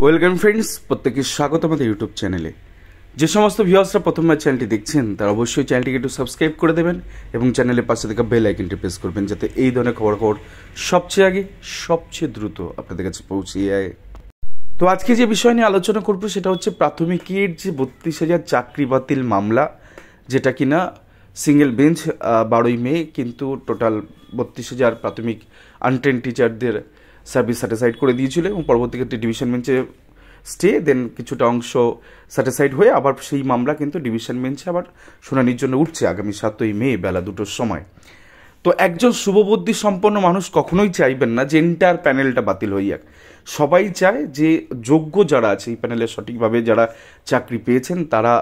Welcome friends, প্রত্যেকে স্বাগত আমাদের ইউটিউব চ্যানেলে। যে সমস্ত ভিউয়ার্সরা প্রথমবার চ্যানেলটি দেখছেন তারা অবশ্যই চ্যানেলটিকে একটু সাবস্ক্রাইব করে দেবেন এবং চ্যানেলের পাশে থাকা বেল আইকনটি প্রেস করবেন, যাতে এই ধরনের খবর সবচেয়ে আগে সবচেয়ে দ্রুত আপনাদের কাছে পৌঁছে যায়। তো আজকে যে বিষয় নিয়ে আলোচনা করব সেটা হচ্ছে প্রাথমিকের যে 32,000 চাকরি বাতিল মামলা, যেটা কিনা সিঙ্গেল বেঞ্চ 12ই মে কিন্তু টোটাল 32,000 প্রাথমিক আনট্রেন টিচারদের সার্ভিস স্যাটিসফাইড করে দিয়েছিল এবং পরবর্তী ক্ষেত্রে ডিভিশন বেঞ্চে স্টে, দেন কিছুটা অংশ স্যাটিসফাইড হয়ে আবার সেই মামলা কিন্তু ডিভিশন বেঞ্চে আবার শুনানির জন্য উঠছে আগামী 7ই মে বেলা 2টোর সময়। তো একজন শুভবুদ্ধি সম্পন্ন মানুষ কখনোই চাইবেন না যে এন্টার প্যানেলটা বাতিল হয়ে যাক। সবাই চায় যে যোগ্য যারা আছে এই প্যানেলে সঠিকভাবে যারা চাকরি পেয়েছেন তারা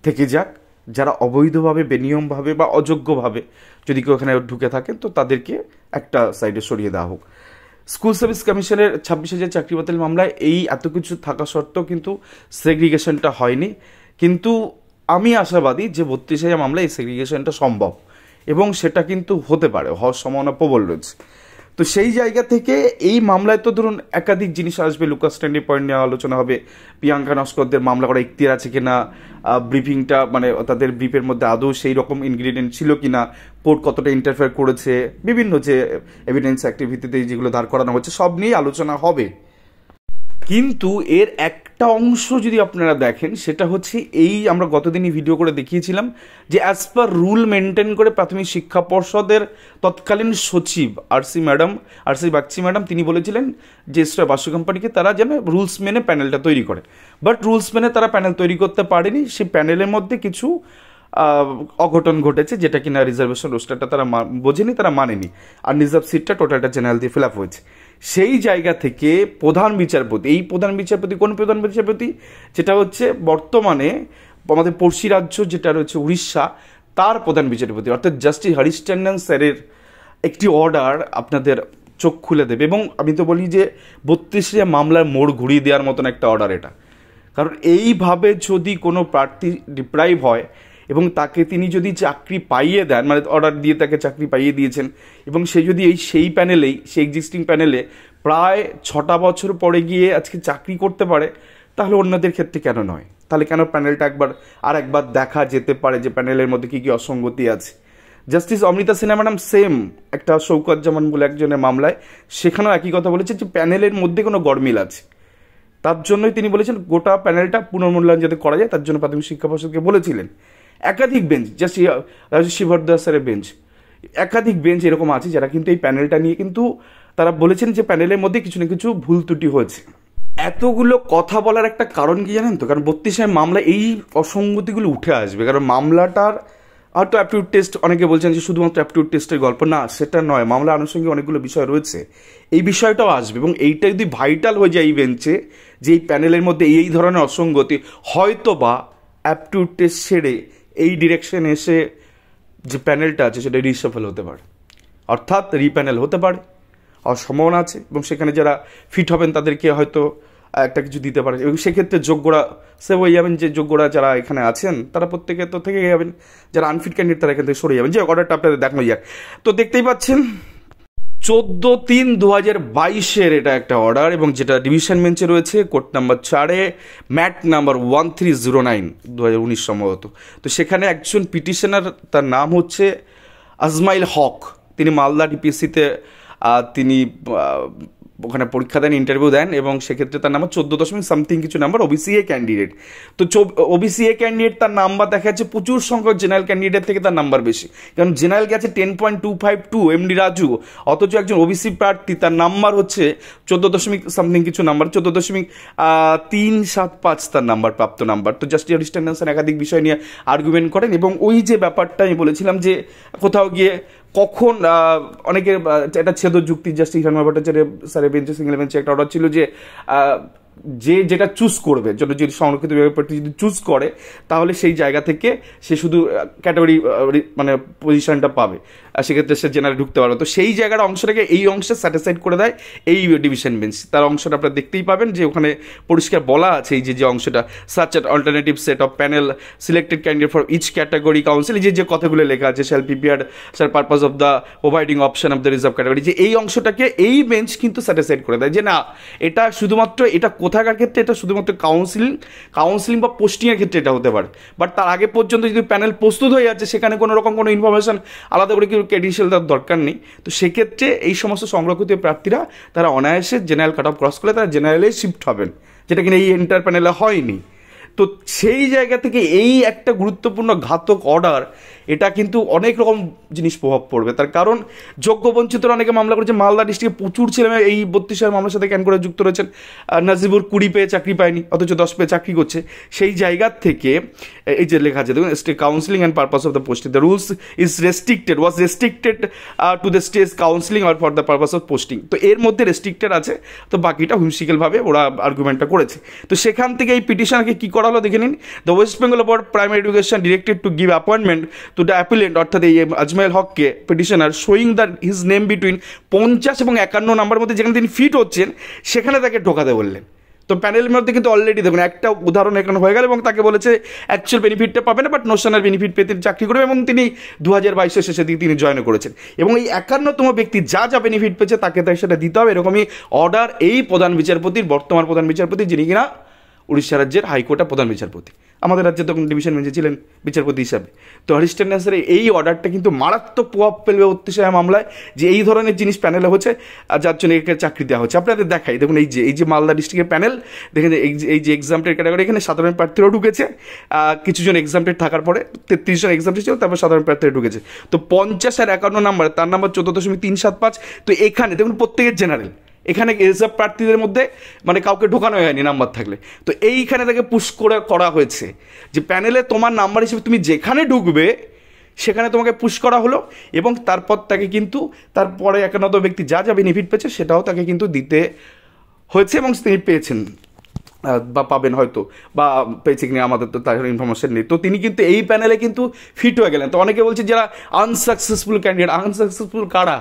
থেকে যাক, যারা অবৈধভাবে বেনিয়মভাবে বা অযোগ্যভাবে যদি কেউ এখানে ঢুকে থাকেন তো তাদেরকে একটা সাইডে সরিয়ে দেওয়া হোক। স্কুল সার্ভিস কমিশনের 26,000 চাকরি বাতিল মামলায় এই এত কিছু থাকা সত্ত্বেও কিন্তু সেগ্রিগেশনটা হয়নি, কিন্তু আমি আশাবাদী যে 32,000 মামলায় এই সেগ্রিগেশনটা সম্ভব এবং সেটা কিন্তু হতে পারে, হওয়ার সম্ভাবনা প্রবল রয়েছে। তো সেই জায়গা থেকে এই মামলায় তো ধরুন একাধিক জিনিস আসবে, লুকাস স্ট্যান্ডি পয়েন্ট নিয়ে আলোচনা হবে, প্রিয়াঙ্কা নস্করদের মামলা করা ইখতিয়ার আছে কিনা, ব্রিফিংটা মানে তাদের ব্রিফের মধ্যে আদৌ সেই রকম ইনগ্রিডিয়েন্ট ছিল কিনা, কোর্ট কতটা ইন্টারফেয়ার করেছে, বিভিন্ন যে এভিডেন্স অ্যাক্টিভিটিতে যেগুলো দাঁড় করানো হচ্ছে সব নিয়েই আলোচনা হবে। কিন্তু এর একটা অংশ যদি আপনারা দেখেন সেটা হচ্ছে এই আমরা গতদিনই ভিডিও করে দেখিয়েছিলাম যে অ্যাজ পার রুল মেনটেন করে প্রাথমিক শিক্ষা পর্ষদের তৎকালীন সচিব আরসি বাগচি ম্যাডাম তিনি বলেছিলেন যে বাসু কোম্পানিকে তারা যেন রুলস মেনে প্যানেলটা তৈরি করে, বাট রুলস মেনে তারা প্যানেল তৈরি করতে পারেনি। সেই প্যানেলের মধ্যে কিছু অঘটন ঘটেছে, যেটা কিনা রিজার্ভেশন রোস্টারটা তারা বোঝেনি, তারা মানেনি, আর রিজার্ভ সিটটা টোটালটা জেনারেল দিয়ে ফিল আপ হয়েছে। সেই জায়গা থেকে প্রধান বিচারপতি কোন প্রধান বিচারপতি, যেটা হচ্ছে বর্তমানে আমাদের পড়শি রাজ্য যেটা রয়েছে উড়িষ্যা, তার প্রধান বিচারপতি অর্থাৎ জাস্টিস হরিশ ট্যান্ডন স্যারের একটি অর্ডার আপনাদের চোখ খুলে দেবে। এবং আমি তো বলি যে 32 মামলার মোড় ঘুরিয়ে দেওয়ার মতন একটা অর্ডার এটা, কারণ এইভাবে যদি কোনো প্রার্থী ডিপ্রাইভ হয় এবং তাকে তিনি যদি চাকরি পাইয়ে দেন, মানে অর্ডার দিয়ে তাকে চাকরি পাইয়ে দিয়েছেন এবং সে যদি সেই এক্সিস্টিং প্যানেলে প্রায় 6টা বছর পরে গিয়ে আজকে চাকরি করতে পারে, তাহলে অন্যদের ক্ষেত্রে কেন নয়? তাহলে কেন প্যানেলটা একবার দেখা যেতে পারে যে প্যানেলের মধ্যে কী কী অসঙ্গতি আছে। Justice Amrita Sinha madam same একটা শৌকত জামান বলে একজনের মামলায় সেখানেও একই কথা বলেছে যে প্যানেলের মধ্যে কোনো গরমিল আছে, তার জন্যই তিনি বলেছেন গোটা প্যানেলটা পুনর্মূল্যায়ন যাতে করা যায় তার জন্য প্রাথমিক শিক্ষা পর্ষদকে বলেছিলেন। একাধিক বেঞ্চ, জাস্ট শিবরদাস স্যারের বেঞ্চ, একাধিক বেঞ্চ এরকম আছে যারা কিন্তু এই প্যানেলটা নিয়ে কিন্তু তারা বলেছেন যে প্যানেলের মধ্যে কিছু না কিছু ভুল ত্রুটি হয়েছে। এতগুলো কথা বলার একটা কারণ কি জানেন তো? কারণ 32 মামলা এই অসঙ্গতিগুলো উঠে আসবে, কারণ মামলাটার হয়তো অ্যাপটিউড টেস্ট, অনেকে বলছেন যে শুধুমাত্র অ্যাপটিউড টেস্টের গল্প, না সেটা নয়, মামলা আনুষঙ্গিক অনেকগুলো বিষয় রয়েছে, এই বিষয়টাও আসবে। এবং এইটা যদি ভাইটাল হয়ে যায় এই বেঞ্চে যে এই প্যানেলের মধ্যে এই ধরনের অসঙ্গতি, হয়তো বা অ্যাপটিউড টেস্ট ছেড়ে এই ডিরেকশন এসে যে প্যানেলটা আছে সেটা রিসাফল হতে পারে, অর্থাৎ রিপ্যানেল হতে পারে, আর সম্ভাবনা আছে। এবং সেখানে যারা ফিট হবেন তাদেরকে হয়তো একটা কিছু দিতে পারে এবং সেক্ষেত্রে যোগ্যরা সেভ হয়ে যাবেন, যে যোগ্যরা যারা এখানে আছেন তারা প্রত্যেকে তো থেকে যাবেন, যারা আনফিট ক্যান্ডিডেট তারা এখান থেকে সরে যাবেন। যে অর্ডারটা আপনাদের দেখানো যাক, তো দেখতেই পাচ্ছেন 14/3/2022 এটা একটা অর্ডার এবং যেটা ডিভিশন বেঞ্চে রয়েছে কোর্ট নাম্বার 4-এ ম্যাট নাম্বার 1309 2019 সম্ভবত। তো সেখানে একজন পিটিশনার, তার নাম হচ্ছে আজমাইল হক, তিনি মালদা ডিপিএসসিতে তিনি ওখানে পরীক্ষা দেন, ইন্টারভিউ দেন এবং সেক্ষেত্রে তার নাম্বার 14.something কিছু নাম্বার, ওবিসিএ ক্যান্ডিডেট। তো ওবিসিএ ক্যান্ডিডেট তার নাম্বার দেখা যাচ্ছে প্রচুর সংখ্যক জেনারেল ক্যান্ডিডেট থেকে তার নাম্বার বেশি, কারণ জেনারেল গেছে 10.252 এমডি রাজু, অথচ একজন ওবিসি প্রার্থী তার নাম্বার হচ্ছে 14.something কিছু নাম্বার, 14.375 তার নাম্বার, প্রাপ্ত নাম্বার। তো জাস্টিস হরিশ ট্যান্ডন স্যার একাধিক বিষয় নিয়ে আর্গুমেন্ট করেন এবং ওই যে ব্যাপারটা আমি বলেছিলাম যে কোথাও গিয়ে কখন অনেকের একটা ছেদ যুক্তি, জাস্টিস হিরণময় ভট্টাচার্য স্যারের বেঞ্চে সিঙ্গেল বেঞ্চে একটা অর্ডার ছিল যে যেটা চুজ করবে, যদি সংরক্ষিত বিভাগের যদি চুজ করে তাহলে সেই জায়গা থেকে সে শুধু ক্যাটাগরি মানে পজিশনটা পাবে, আর সেক্ষেত্রে সে জেনারেল ঢুকতে পারবে। তো সেই জায়গার অংশটাকে এই অংশে স্যাটিসফাইড করে দেয় এই ডিভিশন বেঞ্চ। তার অংশটা আপনারা দেখতেই পাবেন যে ওখানে পরিষ্কার বলা আছে এই যে অংশটা, such at alternative set of panel selected candidate for each category council, যে কথাগুলো লেখা আছে shall prepared sir purpose of the providing option of the reserve category, যে এই অংশটাকে এই বেঞ্চ কিন্তু স্যাটিসফাইড করে দেয় যে না, এটা শুধুমাত্র এটা কোথাকার ক্ষেত্রে এটা শুধুমাত্র কাউন্সিলিং বা পোস্টিংয়ের ক্ষেত্রে এটা হতে পারে, বাট তার আগে পর্যন্ত যদি প্যানেল প্রস্তুত হয়ে যাচ্ছে সেখানে কোনো রকম কোনো ইনফরমেশন আলাদা করে কেউ ক্রেডেনশিয়াল দেওয়ার দরকার নেই। তো সেক্ষেত্রে এই সমস্ত সংরক্ষিত প্রার্থীরা তারা অনায়াসে জেনারেল কাট অফ ক্রস করলে তারা জেনারেলে শিফট হবেন, যেটা কিনা এই এন্টার প্যানেলে হয়নি। তো সেই জায়গা থেকে এই একটা গুরুত্বপূর্ণ ঘাতক অর্ডার, এটা কিন্তু অনেক রকম জিনিস প্রভাব পড়বে। তার কারণ যোগ্য বঞ্চিতরা অনেকে মামলা করেছে, মালদা ডিস্ট্রিক্টে প্রচুর ছেলেমেয়ে এই 32 মামলার সাথে ক্যান করে যুক্ত রয়েছেন। নাজিবুর 20 পেয়ে চাকরি পায়নি, অথচ 10 পেয়ে চাকরি করছে। সেই জায়গার থেকে এই যে লেখা আছে দেখুন, state counselling and purpose of the posting, the rules was restricted to the stage counselling or for the purpose of posting. তো এর মধ্যে রেস্ট্রিক্টেড আছে, তো বাকিটা হুইমসিক্যালভাবে ওরা আর্গুমেন্টটা করেছে। তো সেখান থেকে এই পিটিশনকে কী করা হলো দেখে নিন। The West Bengal board primary education directed to give appointment to the appellant, অর্থাৎ এই আজমাইল হককে petitioner, showing the his name between 50 এবং 51 নাম্বার মধ্যে যেখানে তিনি ফিট হচ্ছেন সেখানে তাকে ঢোকাতে বললেন। তো প্যানেলের মধ্যে কিন্তু অলরেডি দেখুন একটা উদাহরণ এখানে হয়ে গেল, এবং তাকে বলেছে অ্যাকচুয়াল বেনিফিটটা পাবে না, বাট নোশনাল বেনিফিট পেয়ে তিনি চাকরি করবে, এবং তিনি 2022 শেষের দিকে তিনি জয়েন করেছেন। এবং এই 51তম ব্যক্তি যা যা বেনিফিট পেয়েছে তাকে তাই সেটা দিতে হবে, এরকমই অর্ডার এই প্রধান বিচারপতির, বর্তমান প্রধান বিচারপতি, যিনি কিনা উড়িষ্যা রাজ্যের হাইকোর্টের প্রধান বিচারপতি, আমাদের রাজ্যে তখন ডিভিশন বেঞ্চে ছিলেন বিচারপতি হিসাবে। তো হরিশ্চন্দ্র নাসের এই অর্ডারটা কিন্তু মারাত্মক প্রভাব ফেলবে 32 মামলায়, যে এই ধরনের জিনিস প্যানেলে হচ্ছে, যার জন্য একে চাকরি দেওয়া হচ্ছে। আপনাদের দেখাই, দেখুন এই যে মালদা ডিস্ট্রিক্টের প্যানেল, দেখেন এই যে এক্সামটেড ক্যাটাগরি, এখানে সাধারণ প্রার্থীরাও ঢুকেছে, কিছুজন এক্সামটেড থাকার পরে 33 জন এক্সামটেড ছিল, তারপর সাধারণ প্রার্থীরা ঢুকেছে। তো 50 আর 51 নাম্বার, তার নাম্বার 14.375। তো এখানে দেখুন প্রত্যেকের জেনারেল, এখানে রিজার্ভ প্রার্থীদের মধ্যে মানে কাউকে ঢোকানো হয়নি নাম্বার থাকলে। তো এইখানে তাকে পুশ করা হয়েছে যে প্যানেলে তোমার নাম্বার হিসেবে তুমি যেখানে ঢুকবে সেখানে তোমাকে পুশ করা হলো, এবং তারপর তাকে কিন্তু তারপরে একান্ত ব্যক্তি যা যা বেনিফিট পেয়েছে সেটাও তাকে কিন্তু দিতে হয়েছে, এবং তিনি পেয়েছেন বা পাবেন হয়তো, বা পেয়েছে কিনা আমাদের তো তার ইনফরমেশন নেই। তো তিনি কিন্তু এই প্যানেলে কিন্তু ফিট হয়ে গেলেন। তো অনেকে বলছে যারা আনসাকসেসফুল ক্যান্ডিডেট, আনসাকসেসফুল কারা?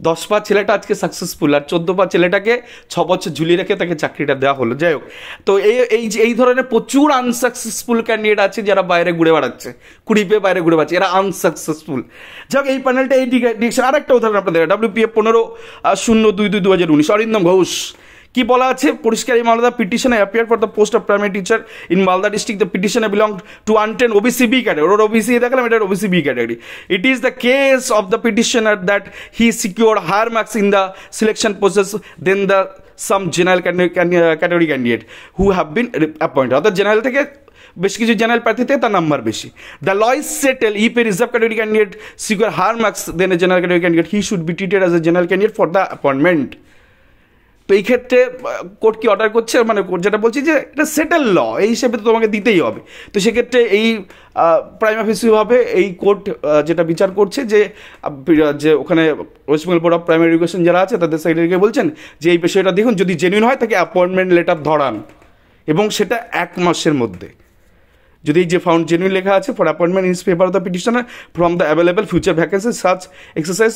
10 পা ছেলেটা আজকে সাকসেসফুল, আর 14 পা ছেলেটাকে 6 বছর ঝুলিয়ে রেখে তাকে চাকরিটা দেওয়া হলো। যাই হোক, তো এই ধরনের প্রচুর আনসাকসেসফুল ক্যান্ডিডেট আছে যারা বাইরে ঘুরে বেড়াচ্ছে, 20 পেয়ে বাইরে ঘুরে বেড়াচ্ছে, এরা আনসাকসেসফুল। যাই হোক, এই প্যানেলটা এই ডিরেকশন। আরেকটা উদাহরণ আপনাদের, WPF 15/02/2019, অরিন্দম ঘোষ। কি বলা আছে পরিষ্কার এই মামলা, petitioner appear for the post of primary teacher in Malda district, the petitioner belong to আনটেন OBC B ক্যাটাগরি। ওর OBC দেখালাম, এটা OBC B category. It is the case of the petitioner that he secure higher marks in the selection process then the some general category candidate who have been appointed. অর্থাৎ general থেকে বেশ কিছু general প্রার্থী থেকে তার number বেশি। The law is settle if a reserve category candidate secure higher marks then a general category candidate, he should be treated as a general candidate for the appointment. তো এই ক্ষেত্রে কোর্ট কি order করছে, মানে court যেটা বলছি যে এটা সেটেল ল, এই হিসেবে তো তোমাকে দিতেই হবে। তো সেক্ষেত্রে এই প্রাইমা ফেসিভাবে এই কোর্ট যেটা বিচার করছে যে ওখানে West Bengal board of primary education যারা আছে তাদের সাইডে গিয়ে বলছেন যে এই বিষয়টা দেখুন, যদি জেনুইন হয় তাকে অ্যাপয়েন্টমেন্ট লেটার ধরান, এবং সেটা 1 মাসের মধ্যে। যদি যে ফাউন্ড জেনুইন লেখা আছে for appointment in favour of the petitioner from the available future vacancy, such exercise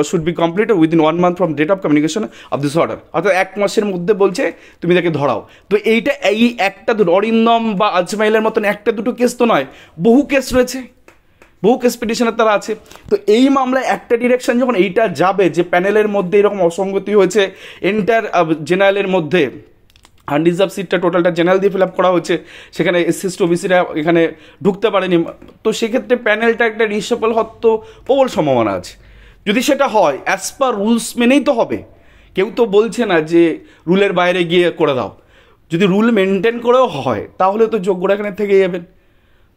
should be complete within 1 month from date of communication of this order. অর্থাৎ 1 মাসের মধ্যে বলছে তুমি তাকে ধরাও। তো এইটা এই একটা দুটো অরিন্দম বা আজমাইলের মতন একটা দুটো কেস তো নয়, বহু কেস রয়েছে, বহু কেস পিটিশনের তারা আছে। তো এই মামলায় একটা ডিরেকশন যখন এইটা যাবে যে প্যানেলের মধ্যে এরকম অসঙ্গতি হয়েছে, এন্টার জেনারেলের মধ্যে আনরিজার্ভ সিটটা টোটালটা জেনারেল দিয়ে ফিল আপ করা হচ্ছে, সেখানে SC OBCরা এখানে ঢুকতে পারেনি। তো সেক্ষেত্রে প্যানেলটা একটা রিসফল হওয়ার তো প্রবল সম্ভাবনা আছে। যদি সেটা হয় অ্যাজ পার রুলস মেনেই তো হবে, কেউ তো বলছে না যে রুলের বাইরে গিয়ে করে দাও। যদি রুল মেনটেন করেও হয় তাহলে তো যোগ্যরা এখানে থেকে যাবেন,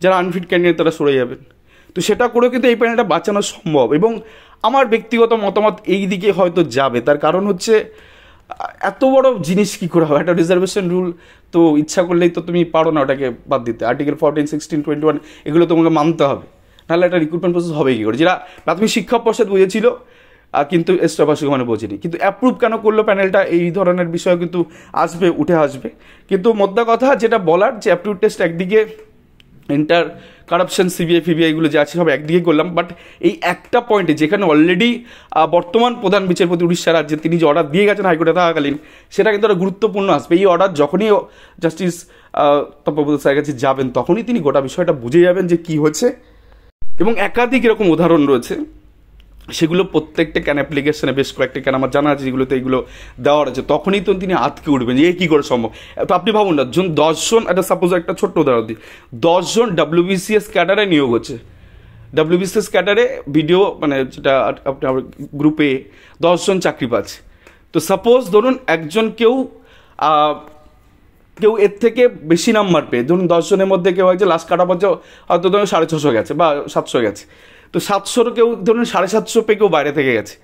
যারা আনফিট ক্যান্ডিডেট তারা সরে যাবেন। তো সেটা করেও কিন্তু এই প্যানেলটা বাঁচানো সম্ভব, এবং আমার ব্যক্তিগত মতামত এই দিকে হয়তো যাবে। তার কারণ হচ্ছে এত বড় জিনিস কী করে হবে, একটা রিজার্ভেশন রুল তো ইচ্ছা করলেই তো তুমি পারো না ওটাকে বাদ দিতে। আর্টিকেল 14, 16, 21 এগুলো তোমাকে মানতে হবে, নাহলে একটা রিক্রুটমেন্ট প্রসেস হবে কী করে। যেটা প্রাথমিক শিক্ষা পর্ষদ বুঝেছিল কিন্তু এসটাবাসী মানে বোঝেনি, কিন্তু অ্যাপ্রুভ কেন করলো প্যানেলটা, এই ধরনের বিষয় কিন্তু আসবে, উঠে আসবে। কিন্তু মোদ্দা কথা যেটা বলার যে অ্যাপ্রুভ টেস্ট একদিকে, এন্টার কারাপশন CBI FBI এগুলো যে আছে সব একদিকে করলাম, বাট এই একটা পয়েন্টে যেখানে অলরেডি বর্তমান প্রধান বিচারপতি উড়িষ্যা রাজ্যে তিনি যে অর্ডার দিয়ে গেছেন হাইকোর্টে থাকাকালীন, সেটা কিন্তু একটা গুরুত্বপূর্ণ আসবে। এই অর্ডার যখনই জাস্টিস তপব্রত স্যারের কাছে যাবেন তখনই তিনি গোটা বিষয়টা বুঝে যাবেন যে কী হচ্ছে। এবং একাধিক এরকম উদাহরণ রয়েছে সেগুলো প্রত্যেকটা ক্যান অ্যাপ্লিকেশনে বেশ কয়েকটা ক্যান আমার জানা আছে যেগুলোতে এইগুলো দেওয়ার আছে, তখনই তো তিনি আটকে উঠবেন যে কী করে সম্ভব। তো আপনি ভাবুন না, 10জন, একটা সাপোজ একটা ছোট্ট উদাহরণ দিই, 10জন WBCS ক্যাডারে নিয়োগ হচ্ছে, WBCS ক্যাডারে ভিডিও মানে যেটা আপনার গ্রুপে 10জন চাকরি পাচ্ছে। তো সাপোজ ধরুন একজন কেউ এর থেকে বেশি নাম্বার পেয়ে, ধরুন 10জনের মধ্যে কেউ একজন লাস্ট কাটা পর্যায়ে হয়তো ধরুন 650 গেছে বা 700 গেছে, তো 700 কেউ ধরুন 750 পেয়ে কেউ বাইরে থেকে গেছে,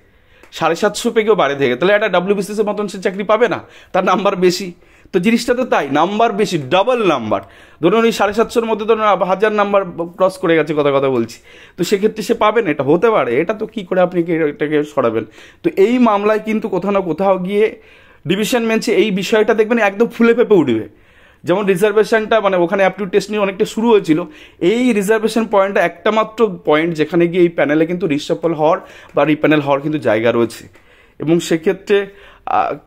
750 পেয়ে কেউ বাইরে থেকে, তাহলে একটা WBCS এর মতন সে চাকরি পাবে না, তার নাম্বার বেশি। তো জিনিসটা তো তাই, নাম্বার বেশি, ডাবল নাম্বার, ধরুন ওই 750-র মধ্যে ধরুন 1000 নাম্বার ক্রস করে গেছে, কথা বলছি, তো সেক্ষেত্রে সে পাবেন, এটা হতে পারে, এটা তো কী করে আপনি এটাকে সরাবেন। তো এই মামলায় কিন্তু কোথাও না কোথাও গিয়ে ডিভিশন বেঞ্চে এই বিষয়টা দেখবেন একদম ফুলে ফেপে উঠবে। যেমন রিজার্ভেশনটা মানে ওখানে অ্যাপটিউড টেস্ট নিয়ে অনেকটা শুরু হয়েছিল, এই রিজার্ভেশন পয়েন্টটা একটা মাত্র পয়েন্ট যেখানে গিয়ে এই প্যানেলে কিন্তু রিসাফল হওয়ার বা রিপ্যানেল হওয়ার কিন্তু জায়গা রয়েছে, এবং সেক্ষেত্রে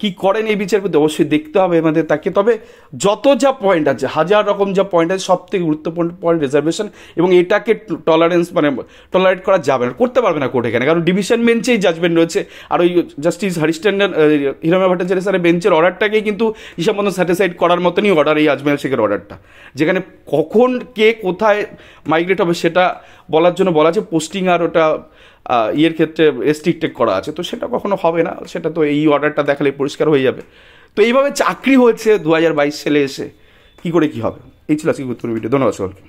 কি করেন এই বিচারপতি অবশ্যই দেখতে হবে আমাদের তাকে। তবে যত যা পয়েন্ট আছে, 1000 রকম যা পয়েন্ট আছে, সব থেকে গুরুত্বপূর্ণ পয়েন্ট রিজার্ভেশন, এবং এটাকে টলারেট করা যাবে না, করতে পারবে না কোর্ট এখানে, কারণ ডিভিশন বেঞ্চেই জাজমেন্ট রয়েছে। আর ওই জাস্টিস হরিশচন্দ্রন হিরম্য ভট্টাচার্য স্যারের বেঞ্চের অর্ডারটাকেই কিন্তু হিসাব মতন স্যাটিসফাইড করার মতনই অর্ডার এই আজমের শেখের অর্ডারটা, যেখানে কখন কে কোথায় মাইগ্রেট হবে সেটা বলার জন্য বলা আছে, পোস্টিং আর ওটা ইয়ের ক্ষেত্রে রেস্ট্রিক্টেড করা আছে, তো সেটা কখনো হবে না, সেটা তো এই অর্ডারটা দেখালে পরিষ্কার হয়ে যাবে। তো এইভাবে চাকরি হয়েছে 2022 সালে এসে, কী করে কী হবে। এই ছিল আজকে গুরুত্বপূর্ণ ভিডিও। ধন্যবাদ সকলকে।